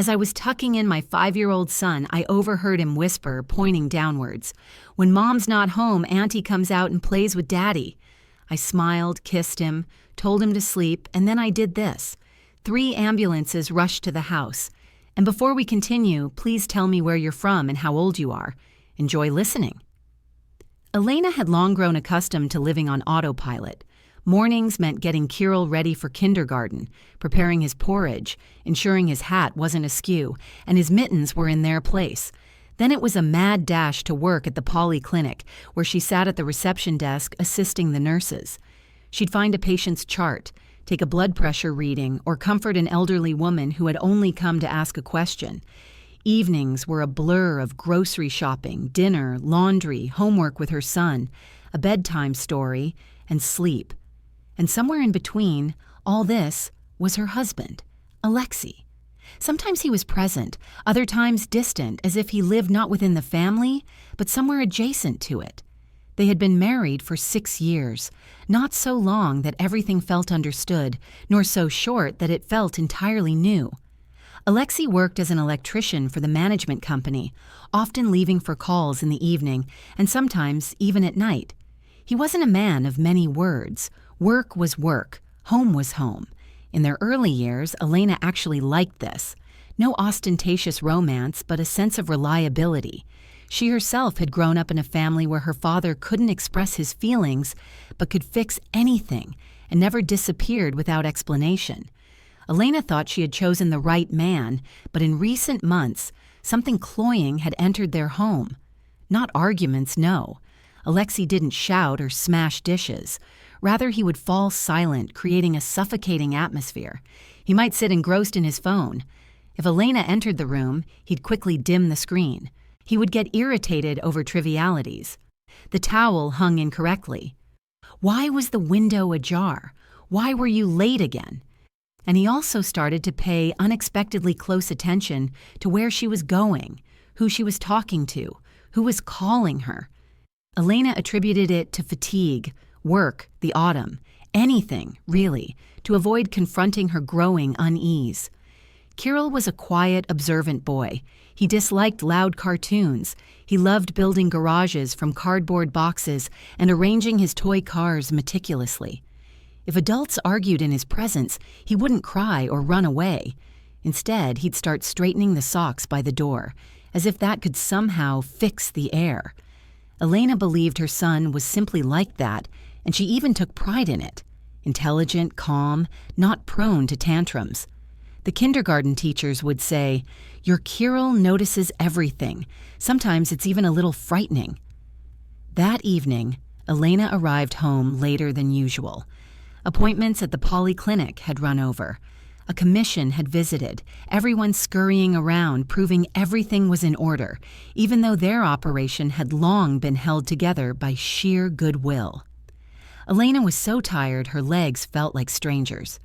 As I was tucking in my 5-year-old son, I overheard him whisper, pointing downwards, "When Mom's not home, Auntie comes out and plays with Daddy." I smiled, kissed him, told him to sleep, and then I did this. 3 ambulances rushed to the house. And before we continue, please tell me where you're from and how old you are. Enjoy listening. Elena had long grown accustomed to living on autopilot. Mornings meant getting Kirill ready for kindergarten, preparing his porridge, ensuring his hat wasn't askew, and his mittens were in their place. Then it was a mad dash to work at the polyclinic, where she sat at the reception desk assisting the nurses. She'd find a patient's chart, take a blood pressure reading, or comfort an elderly woman who had only come to ask a question. Evenings were a blur of grocery shopping, dinner, laundry, homework with her son, a bedtime story, and sleep. And somewhere in between, all this was her husband, Alexei. Sometimes he was present, other times distant, as if he lived not within the family, but somewhere adjacent to it. They had been married for 6 years, not so long that everything felt understood, nor so short that it felt entirely new. Alexei worked as an electrician for the management company, often leaving for calls in the evening, and sometimes even at night. He wasn't a man of many words. Work was work, home was home. In their early years, Elena actually liked this. No ostentatious romance, but a sense of reliability. She herself had grown up in a family where her father couldn't express his feelings, but could fix anything, and never disappeared without explanation. Elena thought she had chosen the right man, but in recent months, something cloying had entered their home. Not arguments, no. Alexei didn't shout or smash dishes. Rather, he would fall silent, creating a suffocating atmosphere. He might sit engrossed in his phone. If Elena entered the room, he'd quickly dim the screen. He would get irritated over trivialities. The towel hung incorrectly. Why was the window ajar? Why were you late again? And he also started to pay unexpectedly close attention to where she was going, who she was talking to, who was calling her. Elena attributed it to fatigue, work, the autumn, anything, really, to avoid confronting her growing unease. Kirill was a quiet, observant boy. He disliked loud cartoons. He loved building garages from cardboard boxes and arranging his toy cars meticulously. If adults argued in his presence, he wouldn't cry or run away. Instead, he'd start straightening the socks by the door, as if that could somehow fix the air. Elena believed her son was simply like that, and she even took pride in it. Intelligent, calm, not prone to tantrums. The kindergarten teachers would say, "Your Kirill notices everything. Sometimes it's even a little frightening." That evening, Elena arrived home later than usual. Appointments at the polyclinic had run over. A commission had visited, everyone scurrying around, proving everything was in order, even though their operation had long been held together by sheer goodwill. Elena was so tired her legs felt like strangers.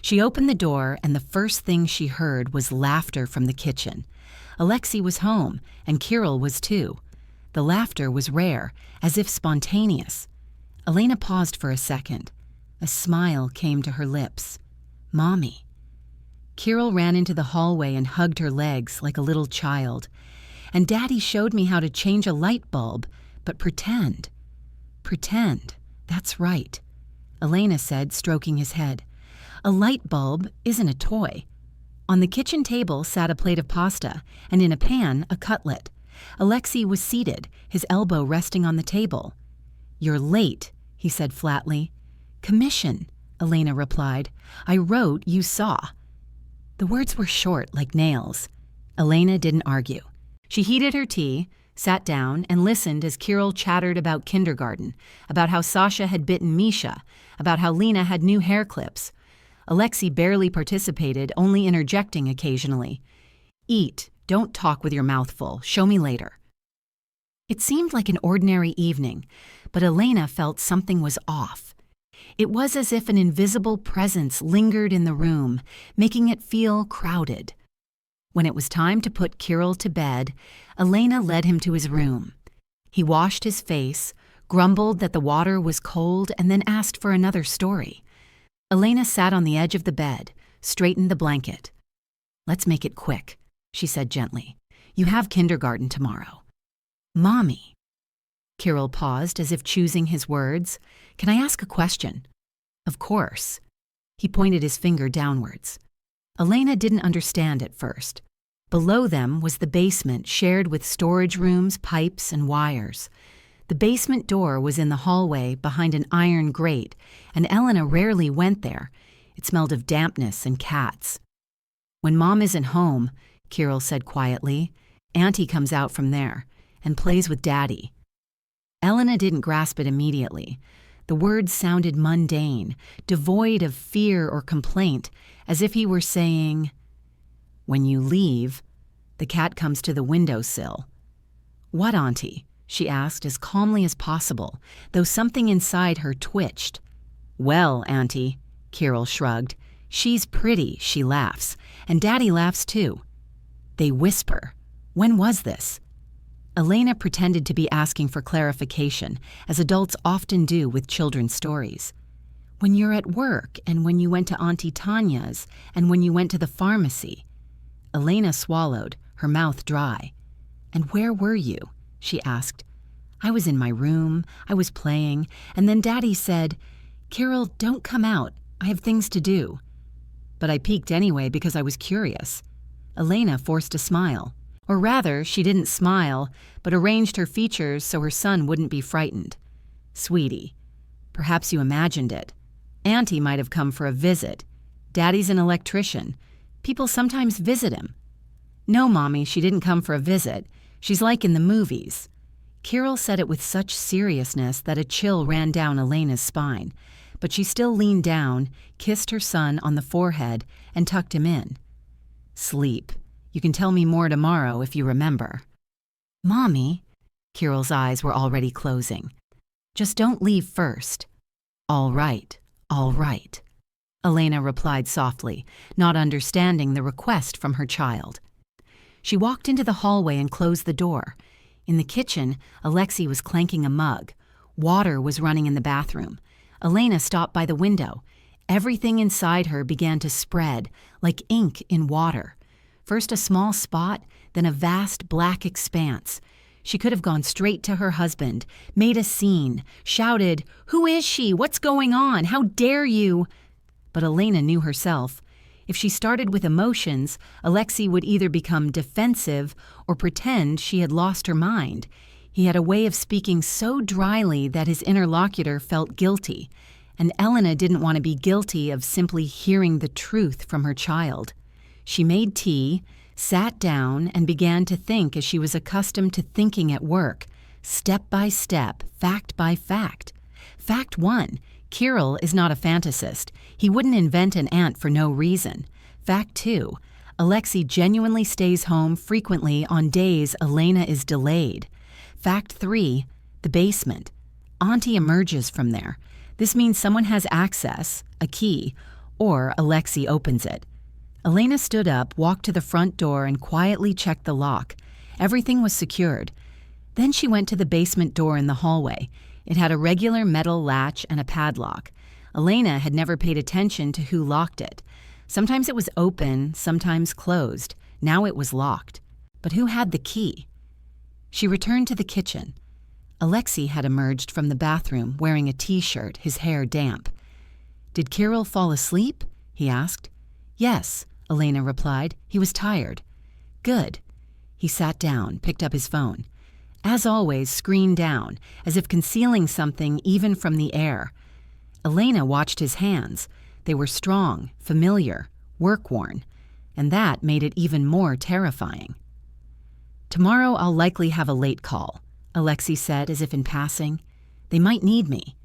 She opened the door, and the first thing she heard was laughter from the kitchen. Alexei was home, and Kirill was too. The laughter was rare, as if spontaneous. Elena paused for a second. A smile came to her lips. "Mommy." Kirill ran into the hallway and hugged her legs like a little child. "And Daddy showed me how to change a light bulb, but pretend." "Pretend, that's right," Elena said, stroking his head. "A light bulb isn't a toy." On the kitchen table sat a plate of pasta, and in a pan, a cutlet. Alexei was seated, his elbow resting on the table. "You're late," he said flatly. "Commission," Elena replied. "I wrote you saw." The words were short like nails. Elena didn't argue. She heated her tea, sat down, and listened as Kirill chattered about kindergarten, about how Sasha had bitten Misha, about how Lena had new hair clips. Alexei barely participated, only interjecting occasionally. "Eat, don't talk with your mouth full. Show me later." It seemed like an ordinary evening, but Elena felt something was off. It was as if an invisible presence lingered in the room, making it feel crowded. When it was time to put Kirill to bed, Elena led him to his room. He washed his face, grumbled that the water was cold, and then asked for another story. Elena sat on the edge of the bed, straightened the blanket. "Let's make it quick," she said gently. You have kindergarten tomorrow. Mommy. Kirill paused as if choosing his words. Can I ask a question? Of course. He pointed his finger downwards. Elena didn't understand at first. Below them was the basement shared with storage rooms, pipes, and wires. The basement door was in the hallway behind an iron grate, and Elena rarely went there. It smelled of dampness and cats. When Mom isn't home, Kirill said quietly, Auntie comes out from there and plays with Daddy. Elena didn't grasp it immediately. The words sounded mundane, devoid of fear or complaint, as if he were saying, When you leave, the cat comes to the windowsill. What, Auntie? She asked as calmly as possible, though something inside her twitched. Well, Auntie, Kirill shrugged. She's pretty, she laughs, and Daddy laughs too. They whisper. When was this? Elena pretended to be asking for clarification, as adults often do with children's stories. When you're at work, and when you went to Auntie Tanya's, and when you went to the pharmacy. Elena swallowed, her mouth dry. And where were you? She asked. I was in my room, I was playing, and then Daddy said, Kirill, don't come out, I have things to do. But I peeked anyway because I was curious. Elena forced a smile. Or rather, she didn't smile, but arranged her features so her son wouldn't be frightened. Sweetie, perhaps you imagined it. Auntie might have come for a visit. Daddy's an electrician. People sometimes visit him. No, Mommy, she didn't come for a visit. She's like in the movies. Kirill said it with such seriousness that a chill ran down Elena's spine, but she still leaned down, kissed her son on the forehead, and tucked him in. Sleep. You can tell me more tomorrow if you remember. Mommy, Kirill's eyes were already closing. Just don't leave first. All right, Elena replied softly, not understanding the request from her child. She walked into the hallway and closed the door. In the kitchen, Alexei was clanking a mug. Water was running in the bathroom. Elena stopped by the window. Everything inside her began to spread, like ink in water. First a small spot, then a vast black expanse. She could have gone straight to her husband, made a scene, shouted, Who is she? What's going on? How dare you? But Elena knew herself. If she started with emotions, Alexei would either become defensive or pretend she had lost her mind. He had a way of speaking so dryly that his interlocutor felt guilty, and Elena didn't want to be guilty of simply hearing the truth from her child. She made tea, sat down, and began to think as she was accustomed to thinking at work, step by step, fact by fact. Fact 1, Kirill is not a fantasist. He wouldn't invent an aunt for no reason. Fact 2, Alexei genuinely stays home frequently on days Elena is delayed. Fact 3, the basement. Auntie emerges from there. This means someone has access, a key, or Alexei opens it. Elena stood up, walked to the front door, and quietly checked the lock. Everything was secured. Then she went to the basement door in the hallway. It had a regular metal latch and a padlock. Elena had never paid attention to who locked it. Sometimes it was open, sometimes closed. Now it was locked. But who had the key? She returned to the kitchen. Alexei had emerged from the bathroom wearing a t-shirt, his hair damp. Did Kirill fall asleep? He asked. Yes, Elena replied. He was tired. Good. He sat down, picked up his phone. As always, screen down, as if concealing something even from the air. Elena watched his hands. They were strong, familiar, work-worn, and that made it even more terrifying. Tomorrow I'll likely have a late call, Alexei said as if in passing. They might need me.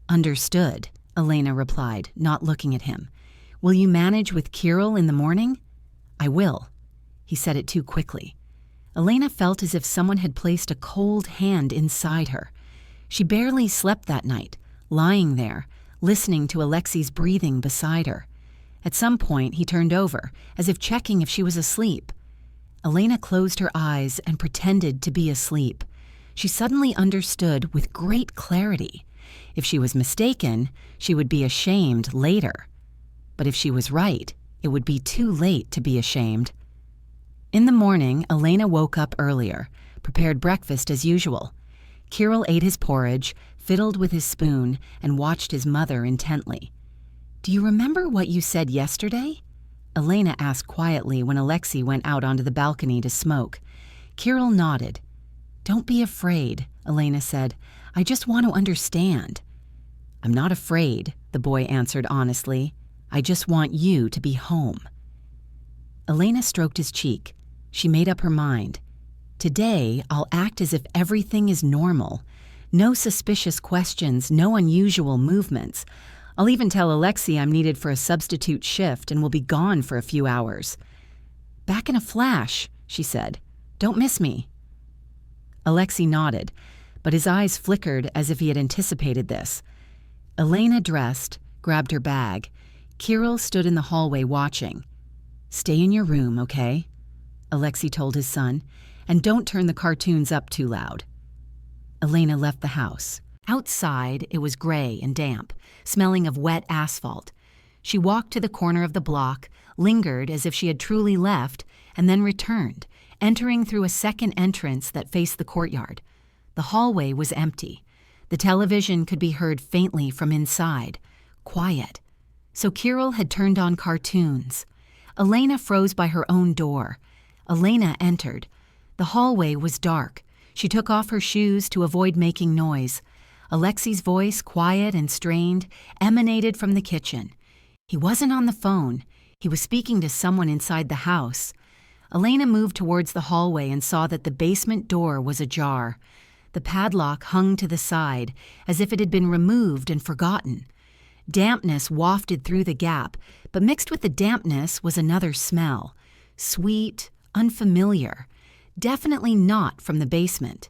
Understood, Elena replied, not looking at him. Will you manage with Kirill in the morning? I will. He said it too quickly. Elena felt as if someone had placed a cold hand inside her. She barely slept that night, lying there, listening to Alexei's breathing beside her. At some point, he turned over, as if checking if she was asleep. Elena closed her eyes and pretended to be asleep. She suddenly understood with great clarity. If she was mistaken, she would be ashamed later. But if she was right, it would be too late to be ashamed. In the morning, Elena woke up earlier, prepared breakfast as usual. Kirill ate his porridge, fiddled with his spoon, and watched his mother intently. "Do you remember what you said yesterday?" Elena asked quietly when Alexei went out onto the balcony to smoke. Kirill nodded. "Don't be afraid," Elena said. "I just want to understand." "I'm not afraid," the boy answered honestly. "I just want you to be home." Elena stroked his cheek. She made up her mind. "Today, I'll act as if everything is normal. No suspicious questions, no unusual movements. I'll even tell Alexei I'm needed for a substitute shift and will be gone for a few hours." "Back in a flash," she said. "Don't miss me." Alexei nodded, but his eyes flickered as if he had anticipated this. Elena dressed, grabbed her bag. Kirill stood in the hallway watching. "Stay in your room, okay?" Alexei told his son, "and don't turn the cartoons up too loud." Elena left the house. Outside, it was gray and damp, smelling of wet asphalt. She walked to the corner of the block, lingered as if she had truly left, and then returned, entering through a second entrance that faced the courtyard. The hallway was empty. The television could be heard faintly from inside. Quiet. So Kirill had turned on cartoons. Elena froze by her own door. Elena entered. The hallway was dark. She took off her shoes to avoid making noise. Alexei's voice, quiet and strained, emanated from the kitchen. He wasn't on the phone. He was speaking to someone inside the house. Elena moved towards the hallway and saw that the basement door was ajar. The padlock hung to the side, as if it had been removed and forgotten. Dampness wafted through the gap, but mixed with the dampness was another smell. Sweet, unfamiliar. Definitely not from the basement.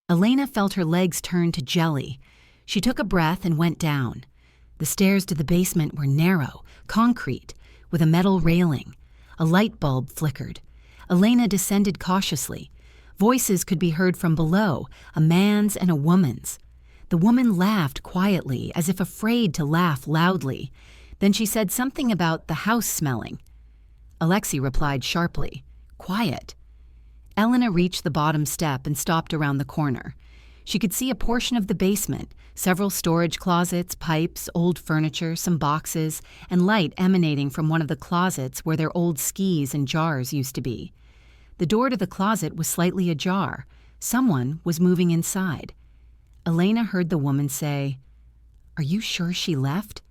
Elena felt her legs turn to jelly. She took a breath and went down. The stairs to the basement were narrow, concrete, with a metal railing. A light bulb flickered. Elena descended cautiously. Voices could be heard from below, a man's and a woman's. The woman laughed quietly, as if afraid to laugh loudly. Then she said something about the house smelling. Alexei replied sharply, "Quiet." Elena reached the bottom step and stopped around the corner. She could see a portion of the basement, several storage closets, pipes, old furniture, some boxes, and light emanating from one of the closets where their old skis and jars used to be. The door to the closet was slightly ajar. Someone was moving inside. Elena heard the woman say, "Are you sure she left?"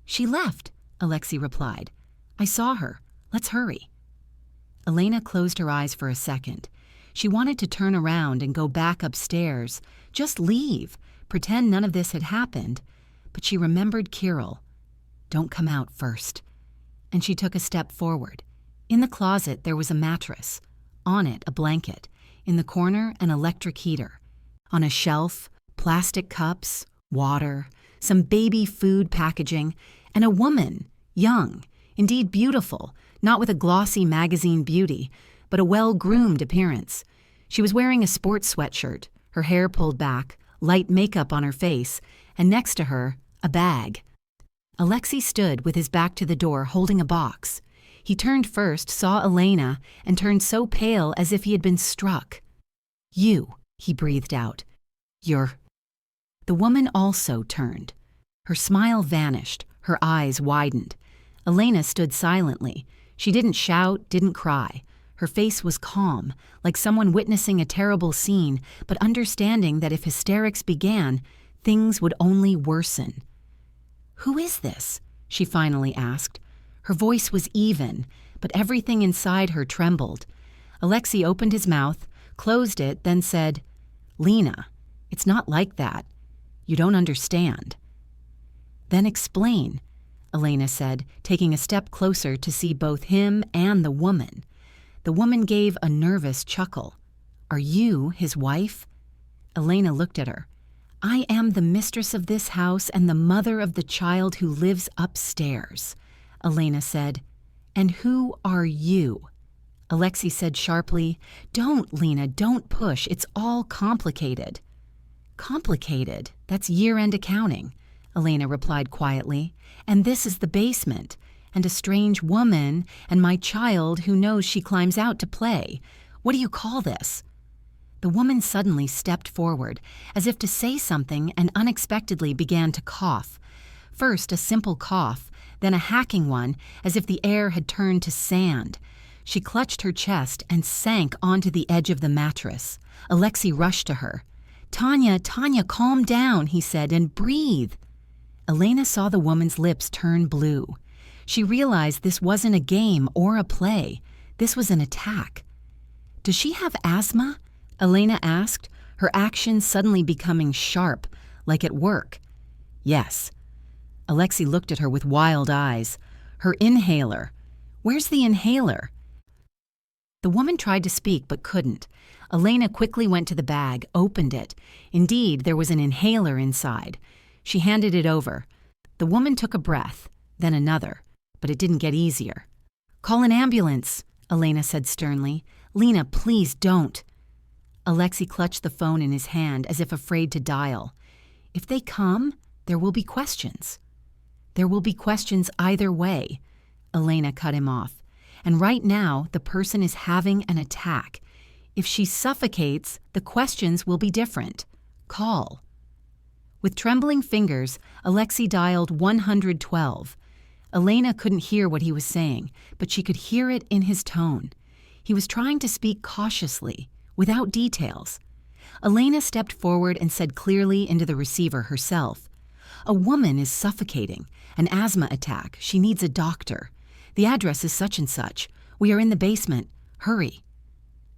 "She left," Alexei replied. "I saw her. Let's hurry." Elena closed her eyes for a second. She wanted to turn around and go back upstairs. Just leave. Pretend none of this had happened. But she remembered Kirill. "Don't come out first." And she took a step forward. In the closet, there was a mattress. On it, a blanket. In the corner, an electric heater. On a shelf, plastic cups, water, some baby food packaging, and a woman, young, indeed beautiful, not with a glossy magazine beauty, but a well-groomed appearance. She was wearing a sports sweatshirt, her hair pulled back, light makeup on her face, and next to her, a bag. Alexei stood with his back to the door, holding a box. He turned first, saw Elena, and turned so pale as if he had been struck. "You," he breathed out. "You're—" The woman also turned. Her smile vanished, her eyes widened. Elena stood silently. She didn't shout, didn't cry. Her face was calm, like someone witnessing a terrible scene, but understanding that if hysterics began, things would only worsen. "Who is this?" she finally asked. Her voice was even, but everything inside her trembled. Alexei opened his mouth, closed it, then said, "Lena, it's not like that. You don't understand." "Then explain," Elena said, taking a step closer to see both him and the woman. The woman gave a nervous chuckle. "Are you his wife?" Elena looked at her. "I am the mistress of this house and the mother of the child who lives upstairs," Elena said. "And who are you?" Alexei said sharply, "Don't, Lena, don't push. It's all complicated." "Complicated? That's year-end accounting," Elena replied quietly. "And this is the basement. and a strange woman, and my child who knows she climbs out to play. What do you call this?" The woman suddenly stepped forward, as if to say something, and unexpectedly began to cough. First a simple cough, then a hacking one, as if the air had turned to sand. She clutched her chest and sank onto the edge of the mattress. Alexei rushed to her. Tanya, calm down," he said, "and breathe." Elena saw the woman's lips turn blue. She realized this wasn't a game or a play. This was an attack. "Does she have asthma?" Elena asked, her actions suddenly becoming sharp, like at work. "Yes." Alexei looked at her with wild eyes. "Her inhaler. Where's the inhaler?" The woman tried to speak but couldn't. Elena quickly went to the bag, opened it. Indeed, there was an inhaler inside. She handed it over. The woman took a breath, then another, but it didn't get easier. "Call an ambulance," Elena said sternly. "Lena, please don't." Alexei clutched the phone in his hand as if afraid to dial. "If they come, there will be questions." "There will be questions either way." Elena cut him off. "And right now, the person is having an attack. If she suffocates, the questions will be different. Call." With trembling fingers, Alexei dialed 112. Elena couldn't hear what he was saying, but she could hear it in his tone. He was trying to speak cautiously, without details. Elena stepped forward and said clearly into the receiver herself, "A woman is suffocating. An asthma attack. She needs a doctor. The address is such and such. We are in the basement. Hurry."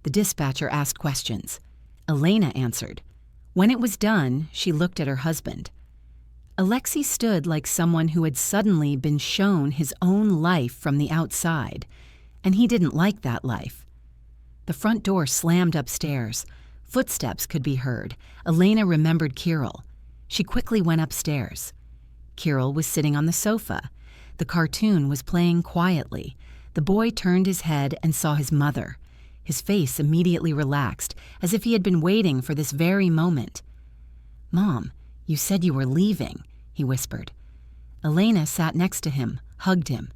The dispatcher asked questions. Elena answered. When it was done, she looked at her husband. Alexei stood like someone who had suddenly been shown his own life from the outside, and he didn't like that life. The front door slammed upstairs. Footsteps could be heard. Elena remembered Kirill. She quickly went upstairs. Kirill was sitting on the sofa. The cartoon was playing quietly. The boy turned his head and saw his mother. His face immediately relaxed, as if he had been waiting for this very moment. "Mom, you said you were leaving," he whispered. Elena sat next to him, hugged him.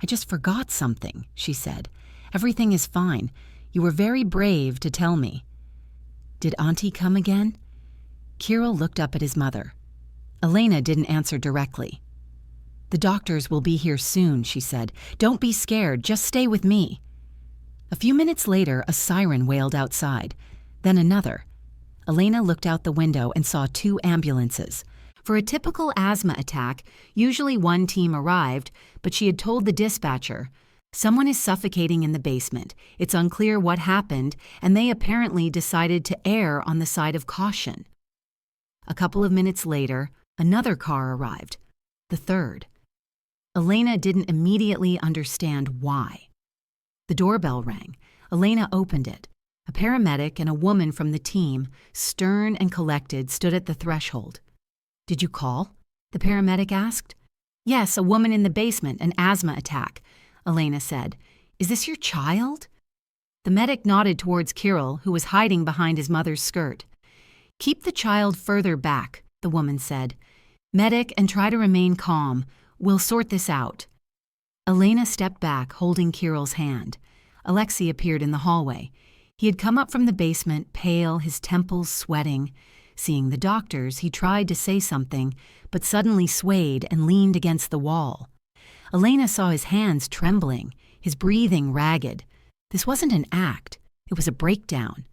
"I just forgot something," she said. "Everything is fine. You were very brave to tell me." "Did Auntie come again?" Kirill looked up at his mother. Elena didn't answer directly. "The doctors will be here soon," she said. "Don't be scared, just stay with me." A few minutes later, a siren wailed outside, then another. Elena looked out the window and saw 2 ambulances. For a typical asthma attack, usually one team arrived, but she had told the dispatcher, "Someone is suffocating in the basement. It's unclear what happened, and they apparently decided to err on the side of caution." A couple of minutes later, another car arrived, the 3rd. Elena didn't immediately understand why. The doorbell rang. Elena opened it. A paramedic and a woman from the team, stern and collected, stood at the threshold. "Did you call?" the paramedic asked. "Yes, a woman in the basement, an asthma attack," Elena said. "Is this your child?" The medic nodded towards Kirill, who was hiding behind his mother's skirt. "Keep the child further back," the woman said. "Medic, and try to remain calm. We'll sort this out." Elena stepped back, holding Kirill's hand. Alexei appeared in the hallway. He had come up from the basement, pale, his temples sweating. Seeing the doctors, he tried to say something, but suddenly swayed and leaned against the wall. Elena saw his hands trembling, his breathing ragged. This wasn't an act. It was a breakdown.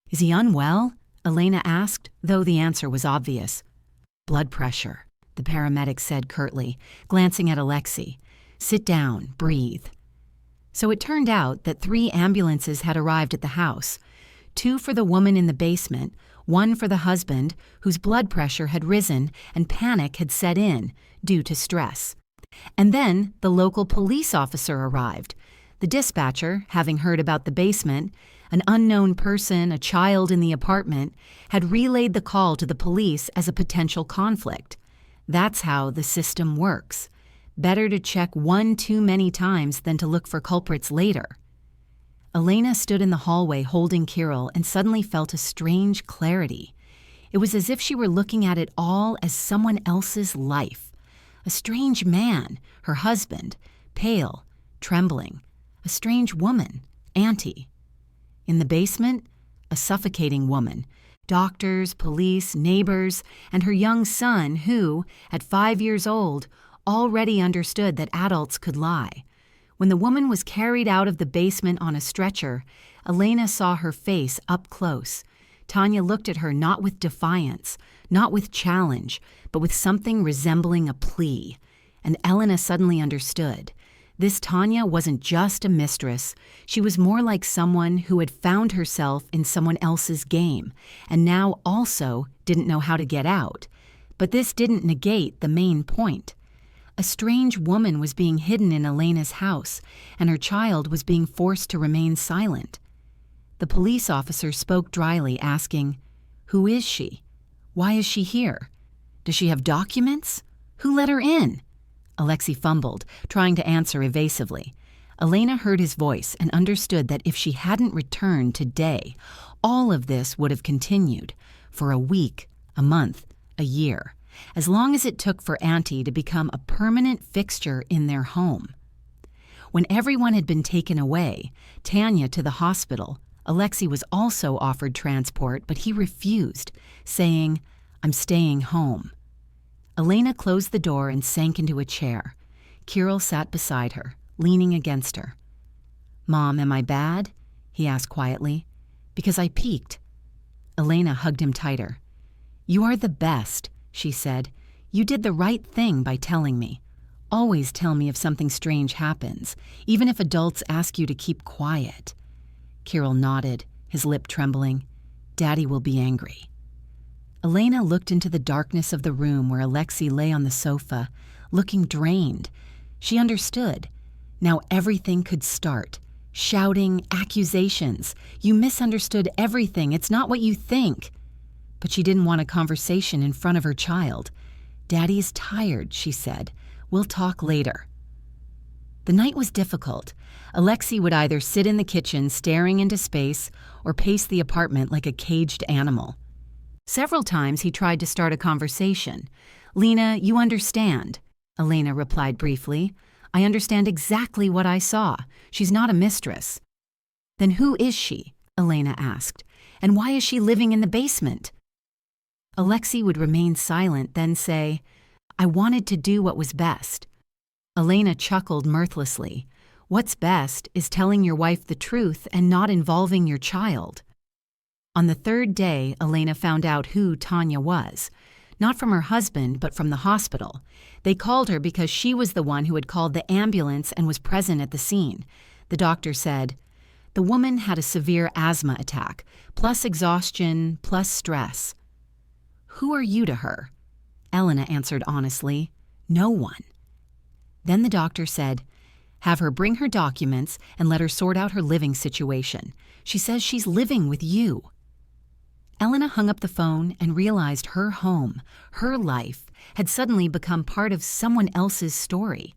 "Is he unwell?" Elena asked, though the answer was obvious. "Blood pressure," the paramedic said curtly, glancing at Alexei. "Sit down, breathe." So it turned out that 3 ambulances had arrived at the house. 2 for the woman in the basement, 1 for the husband, whose blood pressure had risen and panic had set in due to stress. And then the local police officer arrived. The dispatcher, having heard about the basement, an unknown person, a child in the apartment, had relayed the call to the police as a potential conflict. That's how the system works. Better to check one too many times than to look for culprits later. Elena stood in the hallway holding Kirill and suddenly felt a strange clarity. It was as if she were looking at it all as someone else's life. A strange man, her husband, pale, trembling, a strange woman, Auntie. In the basement, a suffocating woman, doctors, police, neighbors, and her young son who, at 5 years old, already understood that adults could lie. When the woman was carried out of the basement on a stretcher, Elena saw her face up close. Tanya looked at her not with defiance, not with challenge, but with something resembling a plea. And Elena suddenly understood. This Tanya wasn't just a mistress. She was more like someone who had found herself in someone else's game, and now also didn't know how to get out. But this didn't negate the main point. A strange woman was being hidden in Elena's house, and her child was being forced to remain silent. The police officer spoke dryly, asking, "Who is she? Why is she here? Does she have documents? Who let her in?" Alexei fumbled, trying to answer evasively. Elena heard his voice and understood that if she hadn't returned today, all of this would have continued for a week, a month, a year, as long as it took for Auntie to become a permanent fixture in their home. When everyone had been taken away, Tanya to the hospital, Alexei was also offered transport, but he refused, saying, "I'm staying home." Elena closed the door and sank into a chair. Kirill sat beside her, leaning against her. "Mom, am I bad?" he asked quietly. "Because I peeked." Elena hugged him tighter. "You are the best," she said. "You did the right thing by telling me. Always tell me if something strange happens, even if adults ask you to keep quiet." Kirill nodded, his lip trembling. "Daddy will be angry." Elena looked into the darkness of the room where Alexei lay on the sofa, looking drained. She understood. Now everything could start. Shouting, accusations. "You misunderstood everything. It's not what you think." But she didn't want a conversation in front of her child. "Daddy is tired," she said. "We'll talk later." The night was difficult. Alexei would either sit in the kitchen staring into space or pace the apartment like a caged animal. Several times he tried to start a conversation. "Lena, you understand," Elena replied briefly. "I understand exactly what I saw. She's not a mistress." "Then who is she?" Elena asked. "And why is she living in the basement?" Alexei would remain silent, then say, "I wanted to do what was best." Elena chuckled mirthlessly. "What's best is telling your wife the truth and not involving your child." On the third day, Elena found out who Tanya was. Not from her husband, but from the hospital. They called her because she was the one who had called the ambulance and was present at the scene. The doctor said, "The woman had a severe asthma attack, plus exhaustion, plus stress." "Who are you to her?" Elena answered honestly, "No one." Then the doctor said, "Have her bring her documents and let her sort out her living situation. She says she's living with you." Elena hung up the phone and realized her home, her life, had suddenly become part of someone else's story.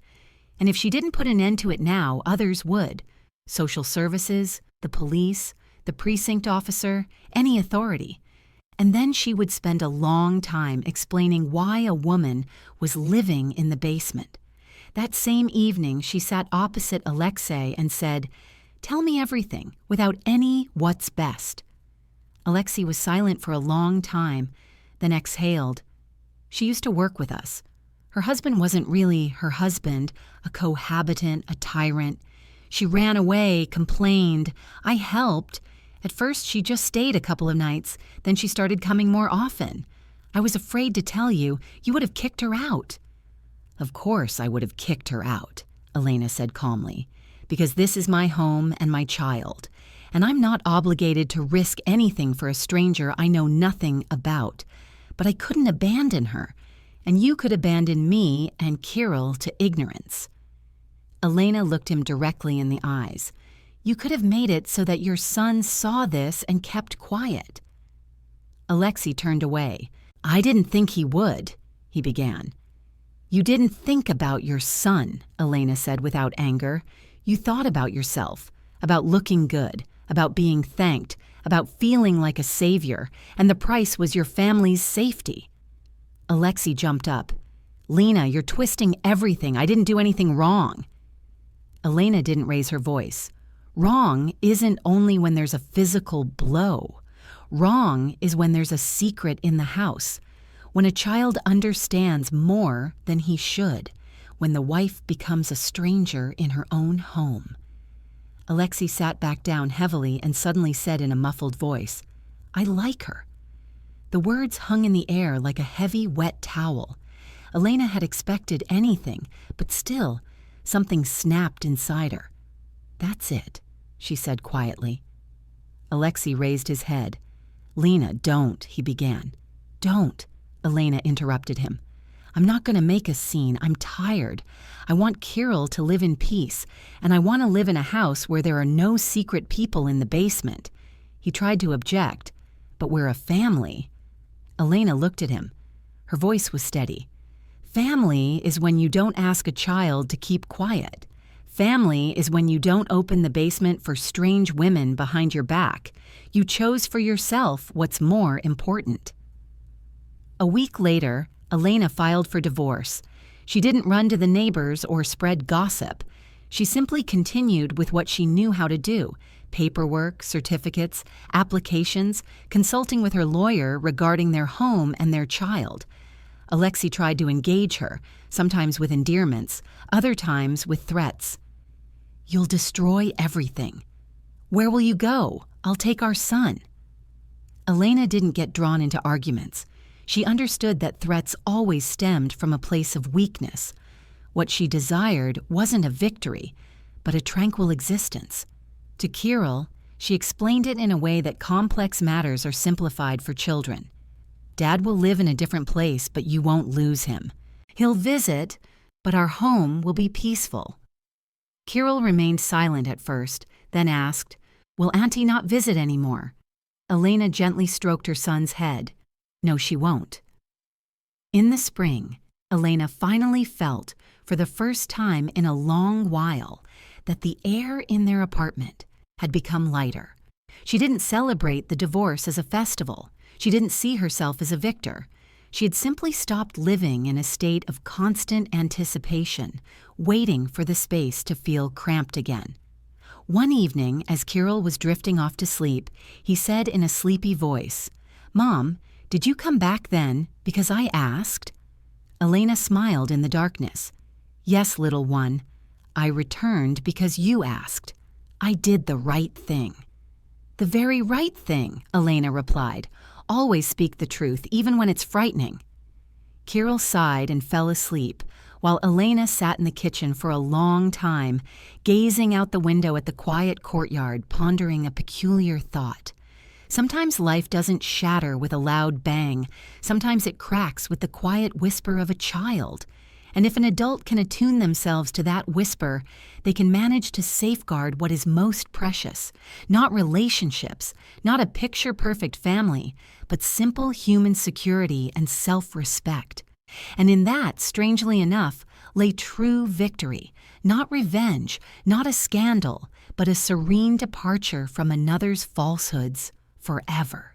And if she didn't put an end to it now, others would. Social services, the police, the precinct officer, any authority. And then she would spend a long time explaining why a woman was living in the basement. That same evening, she sat opposite Alexei and said, "Tell me everything, without any what's best." Alexei was silent for a long time, then exhaled. "She used to work with us. Her husband wasn't really her husband, a cohabitant, a tyrant. She ran away, complained. I helped. At first, she just stayed a couple of nights. Then she started coming more often. I was afraid to tell you. You would have kicked her out." "Of course I would have kicked her out," Elena said calmly, "because this is my home and my child. And I'm not obligated to risk anything for a stranger I know nothing about. But I couldn't abandon her. And you could abandon me and Kirill to ignorance." Elena looked him directly in the eyes. "You could have made it so that your son saw this and kept quiet." Alexei turned away. "I didn't think he would," he began. "You didn't think about your son," Elena said without anger. "You thought about yourself, about looking good, about being thanked, about feeling like a savior, and the price was your family's safety." Alexei jumped up. "Lena, you're twisting everything. I didn't do anything wrong." Elena didn't raise her voice. Wrong isn't only when there's a physical blow. Wrong is when there's a secret in the house, when a child understands more than he should, when the wife becomes a stranger in her own home. Alexei sat back down heavily and suddenly said in a muffled voice, "I like her." The words hung in the air like a heavy, wet towel. Elena had expected anything, but still, something snapped inside her. "That's it," she said quietly. Alexei raised his head. "Lena, don't," he began. "Don't," Elena interrupted him. "I'm not going to make a scene. I'm tired. I want Kirill to live in peace, and I want to live in a house where there are no secret people in the basement." He tried to object, "But we're a family." Elena looked at him. Her voice was steady. "Family is when you don't ask a child to keep quiet. Family is when you don't open the basement for strange women behind your back. You chose for yourself what's more important." A week later, Elena filed for divorce. She didn't run to the neighbors or spread gossip. She simply continued with what she knew how to do: paperwork, certificates, applications, consulting with her lawyer regarding their home and their child. Alexei tried to engage her, sometimes with endearments, other times with threats. "You'll destroy everything. Where will you go? I'll take our son." Elena didn't get drawn into arguments. She understood that threats always stemmed from a place of weakness. What she desired wasn't a victory, but a tranquil existence. To Kirill, she explained it in a way that complex matters are simplified for children. "Dad will live in a different place, but you won't lose him. He'll visit, but our home will be peaceful." Kirill remained silent at first, then asked, "Will Auntie not visit anymore?" Elena gently stroked her son's head. "No, she won't." In the spring, Elena finally felt, for the first time in a long while, that the air in their apartment had become lighter. She didn't celebrate the divorce as a festival. She didn't see herself as a victor. She had simply stopped living in a state of constant anticipation, waiting for the space to feel cramped again. One evening, as Kirill was drifting off to sleep, he said in a sleepy voice, "Mom, did you come back then because I asked?" Elena smiled in the darkness. "Yes, little one. I returned because you asked. I did the right thing." "The very right thing," Elena replied. "Always speak the truth, even when it's frightening." Kirill sighed and fell asleep, while Elena sat in the kitchen for a long time, gazing out the window at the quiet courtyard, pondering a peculiar thought. Sometimes life doesn't shatter with a loud bang. Sometimes it cracks with the quiet whisper of a child. And if an adult can attune themselves to that whisper, they can manage to safeguard what is most precious. Not relationships, not a picture-perfect family, but simple human security and self-respect. And in that, strangely enough, lay true victory. Not revenge, not a scandal, but a serene departure from another's falsehoods forever.